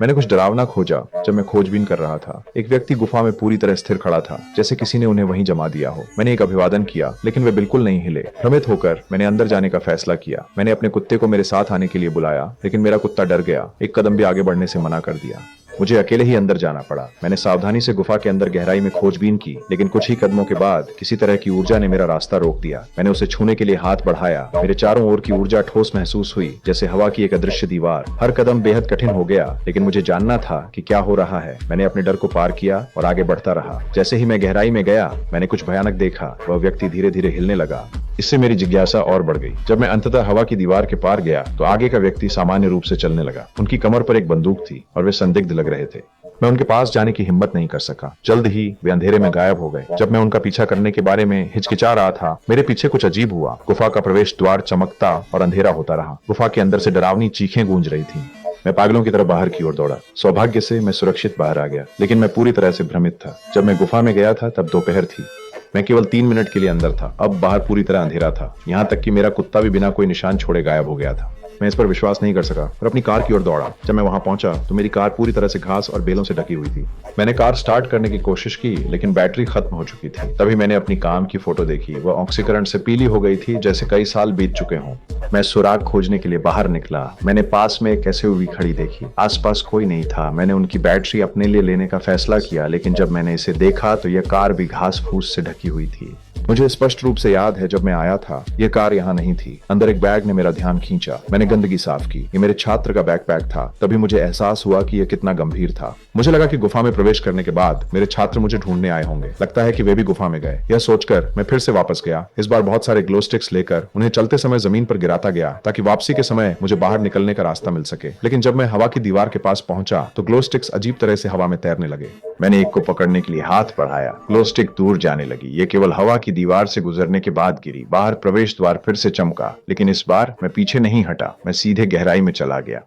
मैंने कुछ डरावना खोजा जब मैं खोजबीन कर रहा था। एक व्यक्ति गुफा में पूरी तरह स्थिर खड़ा था, जैसे किसी ने उन्हें वहीं जमा दिया हो। मैंने एक अभिवादन किया, लेकिन वे बिल्कुल नहीं हिले। भ्रमित होकर मैंने अंदर जाने का फैसला किया। मैंने अपने कुत्ते को मेरे साथ आने के लिए बुलाया, लेकिन मेरा कुत्ता डर गया, एक कदम भी आगे बढ़ने से मना कर दिया। मुझे अकेले ही अंदर जाना पड़ा। मैंने सावधानी से गुफा के अंदर गहराई में खोजबीन की, लेकिन कुछ ही कदमों के बाद किसी तरह की ऊर्जा ने मेरा रास्ता रोक दिया। मैंने उसे छूने के लिए हाथ बढ़ाया। मेरे चारों ओर की ऊर्जा ठोस महसूस हुई, जैसे हवा की एक अदृश्य दीवार। हर कदम बेहद कठिन हो गया, लेकिन मुझे जानना था कि क्या हो रहा है। मैंने अपने डर को पार किया और आगे बढ़ता रहा। जैसे ही मैं गहराई में गया, मैंने कुछ भयानक देखा। वह व्यक्ति धीरे धीरे हिलने लगा। इससे मेरी जिज्ञासा और बढ़ गई। जब मैं अंततः हवा की दीवार के पार गया, तो आगे का व्यक्ति सामान्य रूप से चलने लगा। उनकी कमर पर एक बंदूक थी और वे संदिग्ध लग रहे थे। मैं उनके पास जाने की हिम्मत नहीं कर सका। जल्द ही वे अंधेरे में गायब हो गए। जब मैं उनका पीछा करने के बारे में हिचकिचा रहा था, मेरे पीछे कुछ अजीब हुआ। गुफा का प्रवेश द्वार चमकता और अंधेरा होता रहा। गुफा के अंदर से डरावनी चीखें गूंज रही थीं। मैं पागलों की तरह बाहर की ओर दौड़ा। सौभाग्य से मैं सुरक्षित बाहर आ गया, लेकिन मैं पूरी तरह से भ्रमित था। जब मैं गुफा में गया था तब दोपहर थी। मैं केवल 3 मिनट के लिए अंदर था। अब बाहर पूरी तरह अंधेरा था। यहाँ तक कि मेरा कुत्ता भी बिना कोई निशान छोड़े गायब हो गया था। मैं इस पर विश्वास नहीं कर सका और अपनी कार की ओर दौड़ा। जब मैं वहां पहुंचा तो मेरी कार पूरी तरह से घास और बेलों से ढकी हुई थी। मैंने कार स्टार्ट करने की कोशिश की, लेकिन बैटरी खत्म हो चुकी थी। तभी मैंने अपनी काम की फोटो देखी। वह ऑक्सीकरण से पीली हो गई थी, जैसे कई साल बीत चुके हों। मैं सुराग खोजने के लिए बाहर निकला। मैंने पास में एक एसयूवी खड़ी देखी। आसपास कोई नहीं था। मैंने उनकी बैटरी अपने लिए लेने का फैसला किया, लेकिन जब मैंने इसे देखा तो यह कार भी घास फूस से ढकी हुई थी। मुझे स्पष्ट रूप से याद है, जब मैं आया था यह कार यहाँ नहीं थी। अंदर एक बैग ने मेरा ध्यान खींचा। मैंने गंदगी साफ की। ये मेरे छात्र का बैकपैक था। तभी मुझे एहसास हुआ कि यह कितना गंभीर था। मुझे लगा कि गुफा में प्रवेश करने के बाद मेरे छात्र मुझे ढूंढने आए होंगे। लगता है कि वे भी गुफा में गए। यह सोचकर मैं फिर से वापस गया। इस बार बहुत सारे ग्लो स्टिक्स लेकर उन्हें चलते समय जमीन पर गिराता गया, ताकि वापसी के समय मुझे बाहर निकलने का रास्ता मिल सके। लेकिन जब मैं हवा की दीवार के पास पहुंचा तो ग्लो स्टिक्स अजीब तरह से हवा में तैरने लगे। मैंने एक को पकड़ने के लिए हाथ बढ़ाया। ग्लो स्टिक दूर जाने लगी। ये केवल हवा की दीवार से गुजरने के बाद गिरी। बाहर प्रवेश द्वार फिर से चमका, लेकिन इस बार मैं पीछे नहीं हटा। मैं सीधे गहराई में चला गया।